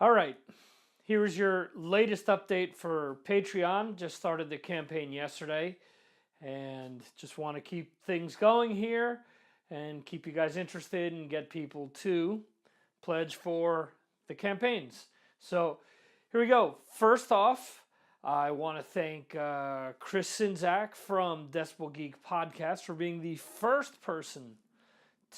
All right, here's your latest update for Patreon. Just started the campaign yesterday and just want to keep things going here and keep you guys interested and get people to pledge for the campaigns. So here we go. First off, I want to thank Chris Sinzak from Decibel Geek Podcast for being the first person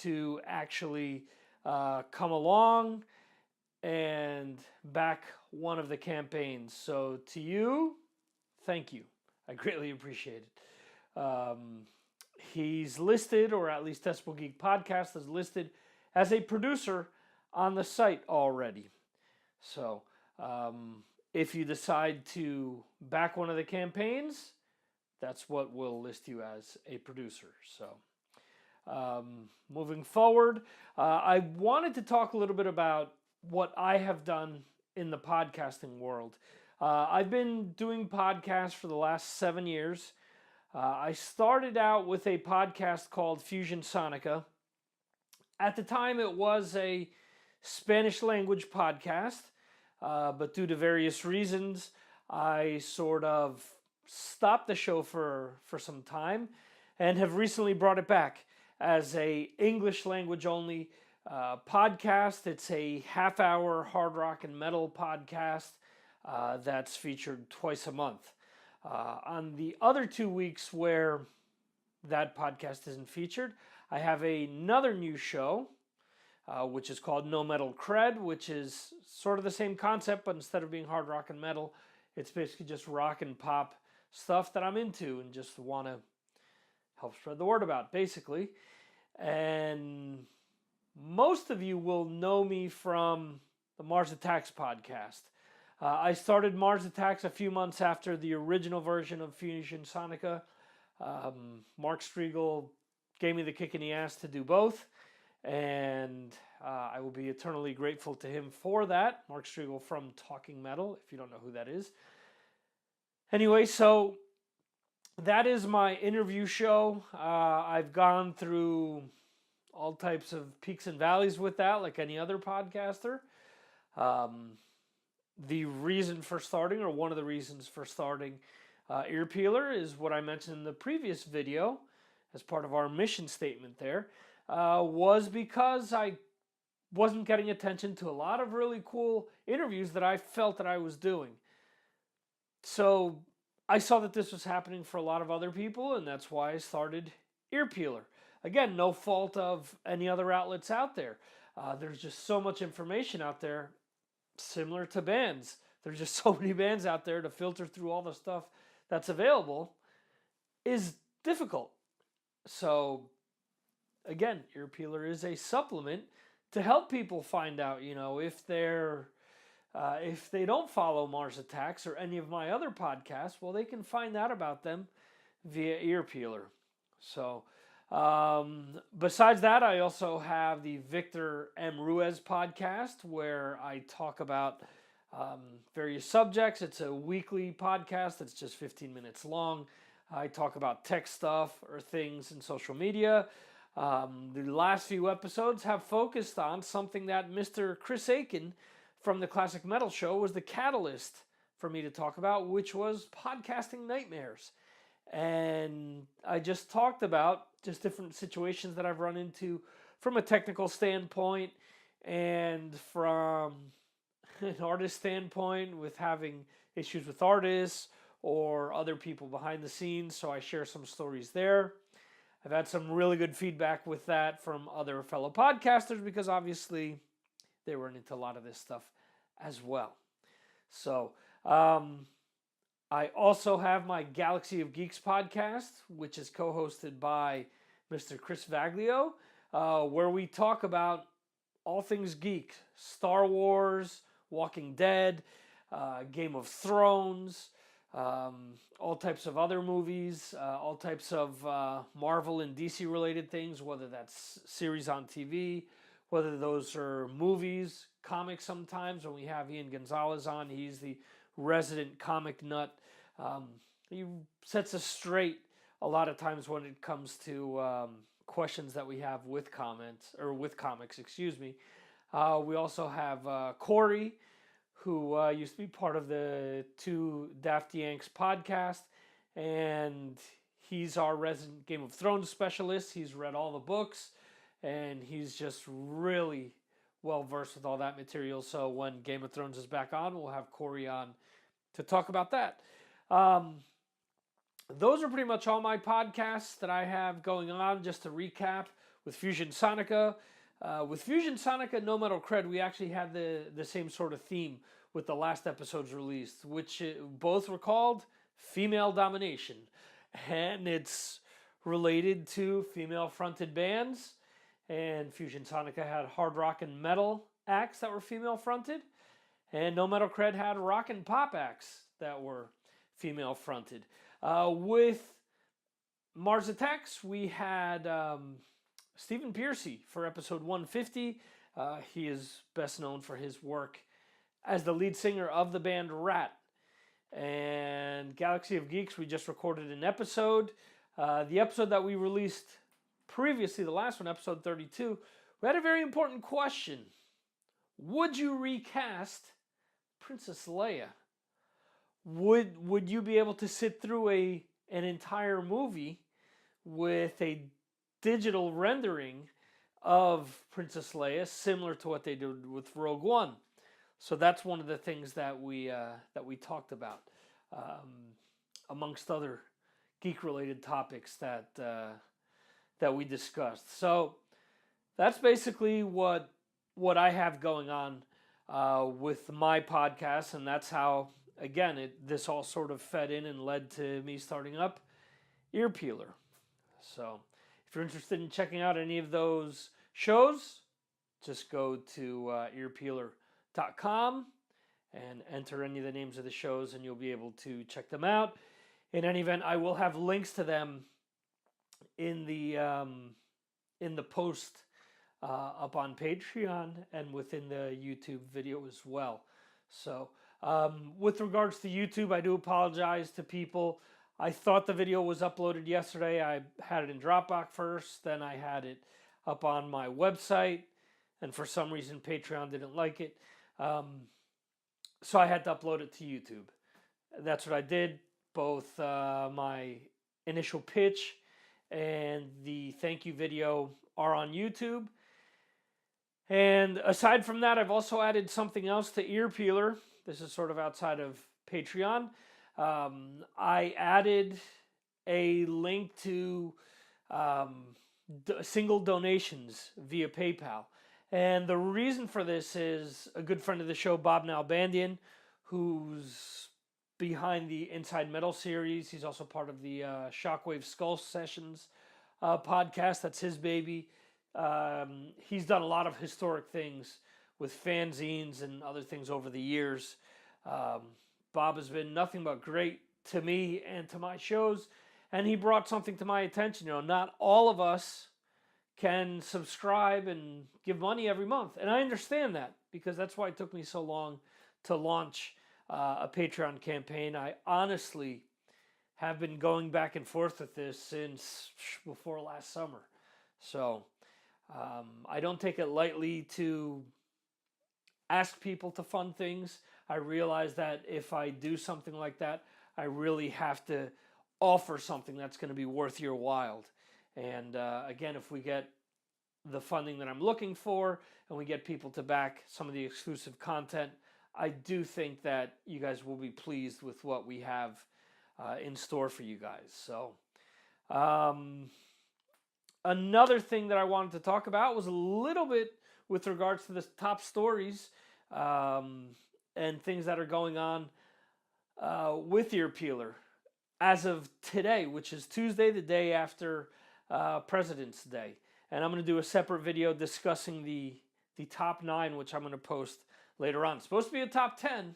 to actually come along and back one of the campaigns. So to you, thank you. I greatly appreciate it. He's listed, or at least Decibel Geek Podcast is listed as a producer on the site already. So if you decide to back one of the campaigns, that's what will list you as a producer. So moving forward, I wanted to talk a little bit about what I have done in the podcasting world. I've been doing podcasts for the last 7 years. I started out with a podcast called Fusion Sonica. At the time, it was a Spanish language podcast, but due to various reasons, I sort of stopped the show for some time and have recently brought it back as a English language only podcast. It's a half-hour hard rock and metal podcast that's featured twice a month. On the other 2 weeks where that podcast isn't featured, I have another new show, which is called No Metal Cred, which is sort of the same concept, but instead of being hard rock and metal, it's basically just rock and pop stuff that I'm into and just want to help spread the word about, basically. And most of you will know me from the Mars Attacks podcast. I started Mars Attacks a few months after the original version of Fusion Sonica. Mark Striegel gave me the kick in the ass to do both, and I will be eternally grateful to him for that. Mark Striegel from Talking Metal, if you don't know who that is. Anyway, so that is my interview show. I've gone through all types of peaks and valleys with that, like any other podcaster. The reason for starting, or one of the reasons for starting Earpeeler, is what I mentioned in the previous video as part of our mission statement there, was because I wasn't getting attention to a lot of really cool interviews that I felt that I was doing. So I saw that this was happening for a lot of other people, and that's why I started Earpeeler. Again, no fault of any other outlets out there. There's just so much information out there, similar to bands. There's just so many bands out there to filter through all the stuff that's available is difficult. So, again, Earpeeler is a supplement to help people find out, if they don't follow Mars Attacks or any of my other podcasts, well, they can find out about them via Earpeeler. So, besides that, I also have the Victor M. Ruiz podcast where I talk about various subjects. It's a weekly podcast that's just 15 minutes long. I talk about tech stuff or things in social media. The last few episodes have focused on something that Mr. Chris Aiken from the Classic Metal Show was the catalyst for me to talk about, which was podcasting nightmares. And I just talked about just different situations that I've run into from a technical standpoint and from an artist standpoint with having issues with artists or other people behind the scenes. So I share some stories there. I've had some really good feedback with that from other fellow podcasters because obviously they run into a lot of this stuff as well. So, I also have my Galaxy of Geeks podcast, which is co-hosted by Mr. Chris Vaglio, where we talk about all things geek, Star Wars, Walking Dead, Game of Thrones, all types of other movies, all types of Marvel and DC related things, whether that's series on TV, whether those are movies, comics sometimes. When we have Ian Gonzalez on, he's the resident comic nut. He sets us straight a lot of times when it comes to questions that we have with comics. We also have Corey, who used to be part of the Two Daft Yanks podcast, and he's our resident Game of Thrones specialist. He's read all the books, and he's just really well versed with all that material. So when Game of Thrones is back on, we'll have Corey on to talk about that. Those are pretty much all my podcasts that I have going on. Just to recap, with Fusion Sonica, No Metal Cred, we actually had the same sort of theme with the last episodes released, which both were called Female Domination. And it's related to female-fronted bands. And Fusion Sonica had hard rock and metal acts that were female-fronted. And No Metal Cred had rock and pop acts that were female-fronted. With Mars Attacks, we had Stephen Piercy for episode 150. He is best known for his work as the lead singer of the band Rat. And Galaxy of Geeks, we just recorded an episode. The episode that we released previously, the last one, episode 32, we had a very important question. Would you recast Princess Leia? Would you be able to sit through an entire movie with a digital rendering of Princess Leia, similar to what they did with Rogue One? So that's one of the things that we talked about, amongst other geek-related topics that we discussed. So that's basically what I have going on with my podcast, and that's how, again, this all sort of fed in and led to me starting up Earpeeler. So if you're interested in checking out any of those shows, just go to earpeeler.com and enter any of the names of the shows, and you'll be able to check them out. In any event, I will have links to them in the post up on Patreon and within the YouTube video as well. So with regards to YouTube, I do apologize to people. I thought the video was uploaded yesterday. I had it in Dropbox first, then I had it up on my website, and for some reason Patreon didn't like it. So I had to upload it to YouTube. That's what I did. Both my initial pitch and the thank you video are on YouTube. And aside from that, I've also added something else to Earpeeler. This is sort of outside of Patreon. I added a link to single donations via PayPal. And the reason for this is a good friend of the show, Bob Nalbandian, who's behind the Inside Metal series. He's also part of the Shockwave Skull Sessions podcast. That's his baby. He's done a lot of historic things with fanzines and other things over the years. Bob has been nothing but great to me and to my shows, and he brought something to my attention. Not all of us can subscribe and give money every month, and I understand that, because that's why it took me so long to launch a Patreon campaign. I honestly have been going back and forth with this since before last summer. So I don't take it lightly to ask people to fund things. I realize that if I do something like that, I really have to offer something that's going to be worth your while. And again, if we get the funding that I'm looking for and we get people to back some of the exclusive content, I do think that you guys will be pleased with what we have in store for you guys. So another thing that I wanted to talk about was a little bit with regards to the top stories and things that are going on with Earpeeler as of today, which is Tuesday, the day after President's Day. And I'm going to do a separate video discussing the top 9, which I'm going to post later on. It's supposed to be a top 10,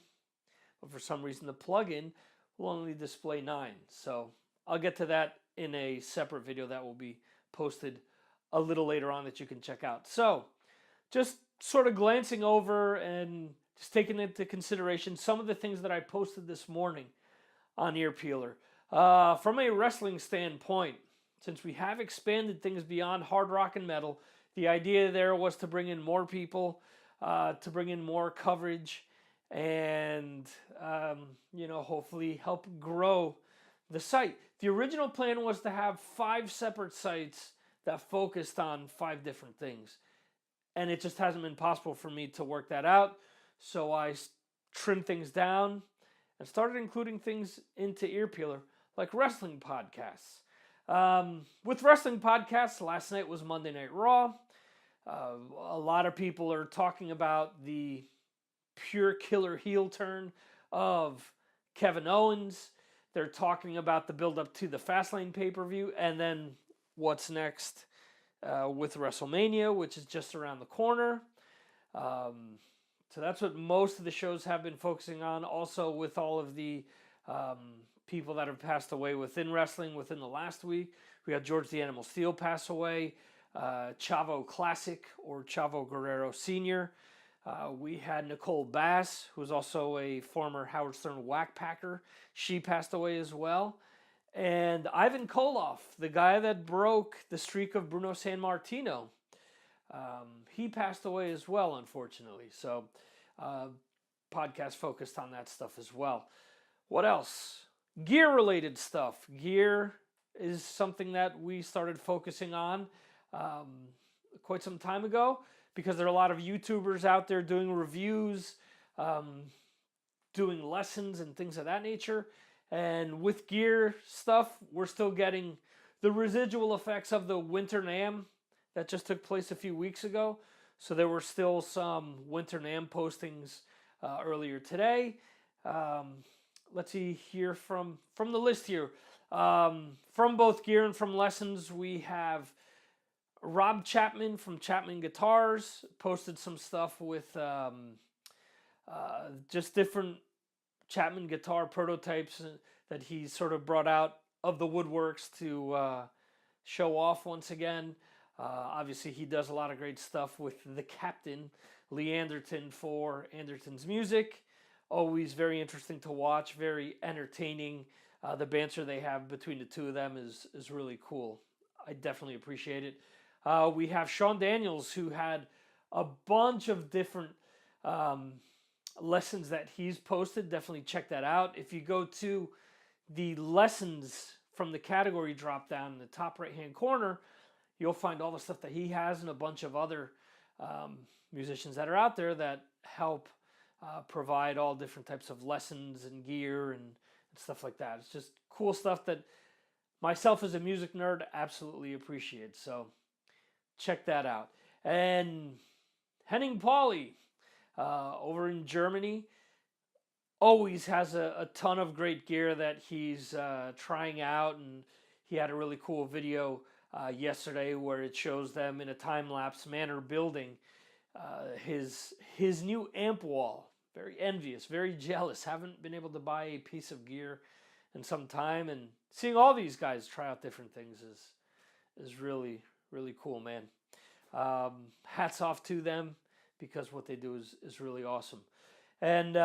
but for some reason the plugin will only display 9. So I'll get to that in a separate video that will be posted a little later on that you can check out. So just sort of glancing over and just taking into consideration some of the things that I posted this morning on Earpeeler. From a wrestling standpoint, since we have expanded things beyond hard rock and metal, the idea there was to bring in more people, to bring in more coverage, and hopefully help grow the site. The original plan was to have 5 separate sites that focused on 5 different things, and it just hasn't been possible for me to work that out. So I trimmed things down and started including things into Earpeeler, like wrestling podcasts. With wrestling podcasts, last night was Monday Night Raw. A lot of people are talking about the pure killer heel turn of Kevin Owens. They're talking about the build-up to the Fastlane pay-per-view, and then what's next with WrestleMania, which is just around the corner. So that's what most of the shows have been focusing on. Also, with all of the people that have passed away within wrestling within the last week. We had George the Animal Steel pass away, Chavo Classic or Chavo Guerrero Sr. We had Nicole Bass, who was also a former Howard Stern whack packer. She passed away as well. And Ivan Koloff, the guy that broke the streak of Bruno Sammartino, he passed away as well, unfortunately. So, podcast focused on that stuff as well. What else? Gear-related stuff. Gear is something that we started focusing on quite some time ago, because there are a lot of YouTubers out there doing reviews, doing lessons and things of that nature. And with gear stuff, we're still getting the residual effects of the Winter NAMM that just took place a few weeks ago. So there were still some Winter NAMM postings earlier today. Let's see here from the list here. From both gear and from lessons, we have Rob Chapman from Chapman Guitars posted some stuff with just different Chapman guitar prototypes that he sort of brought out of the woodworks to show off once again. Obviously, he does a lot of great stuff with the Captain, Lee Anderton, for Anderton's Music. Always very interesting to watch, very entertaining. The banter they have between the two of them is really cool. I definitely appreciate it. We have Sean Daniels, who had a bunch of different lessons that he's posted. Definitely check that out. If you go to the lessons from the category drop down in the top right hand corner, you'll find all the stuff that he has and a bunch of other musicians that are out there that help provide all different types of lessons and gear and stuff like that. It's just cool stuff that myself as a music nerd absolutely appreciate. So check that out. And Henning Pauly over in Germany always has a ton of great gear that he's trying out, and he had a really cool video yesterday where it shows them in a time-lapse manner building his new amp wall. Very envious, very jealous. Haven't been able to buy a piece of gear in some time, and seeing all these guys try out different things is really, really cool, man. Hats off to them, because what they do is really awesome. And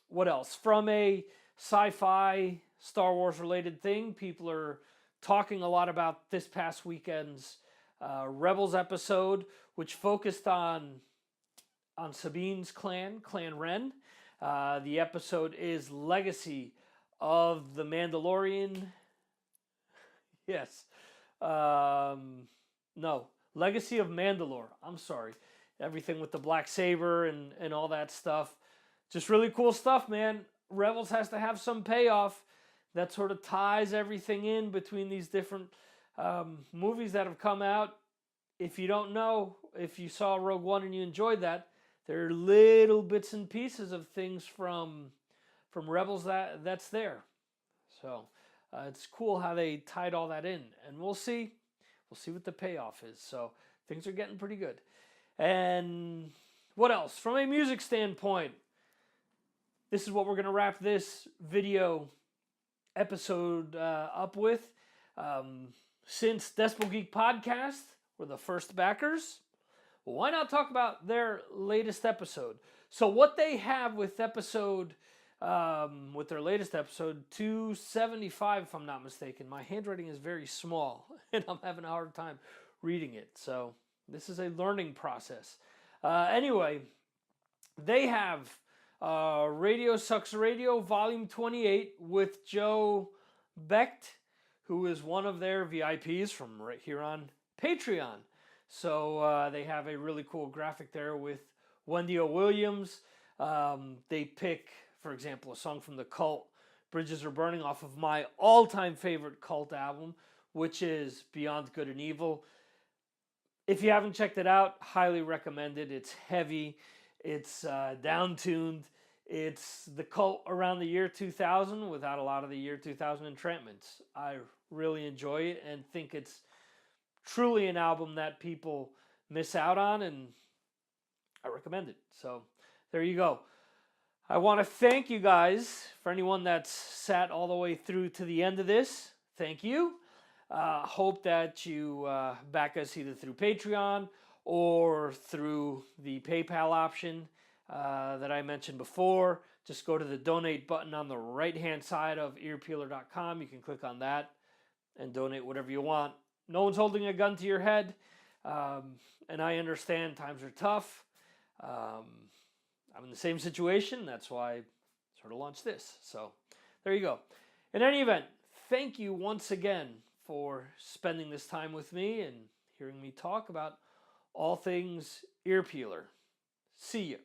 what else? From a sci-fi, Star Wars related thing, people are talking a lot about this past weekend's Rebels episode, which focused on Sabine's clan, Clan Ren. The episode is Legacy of the Mandalorian. Yes. No. Legacy of Mandalore. I'm sorry. Everything with the Black Saber and all that stuff. Just really cool stuff, man. Rebels has to have some payoff that sort of ties everything in between these different movies that have come out. If you don't know, if you saw Rogue One and you enjoyed that, there are little bits and pieces of things from Rebels that's there. So it's cool how they tied all that in, and we'll see what the payoff is. So things are getting pretty good. And what else? From a music standpoint, this is what we're going to wrap this video episode up with. Since Decibel Geek Podcast were the first backers, well, why not talk about their latest episode? So what they have with their latest episode, 275, if I'm not mistaken. My handwriting is very small, and I'm having a hard time reading it. So this is a learning process. Anyway, they have Radio Sucks Radio, Volume 28, with Joe Becht, who is one of their VIPs from right here on Patreon. So they have a really cool graphic there with Wendy O. Williams. They pick, for example, a song from the Cult, Bridges Are Burning, off of my all-time favorite Cult album, which is Beyond Good and Evil. If you haven't checked it out, highly recommend it. It's heavy, it's down-tuned, it's the Cult around the year 2000 without a lot of the year 2000 entrapments. I really enjoy it and think it's truly an album that people miss out on, and I recommend it. So there you go. I want to thank you guys. For anyone that's sat all the way through to the end of this, thank you. Hope that you back us either through Patreon or through the PayPal option that I mentioned before. Just go to the donate button on the right-hand side of earpeeler.com. You can click on that and donate whatever you want. No one's holding a gun to your head, and I understand times are tough. I'm in the same situation. That's why I sort of launched this. So there you go. In any event, thank you once again for spending this time with me and hearing me talk about all things Earpeeler. See you.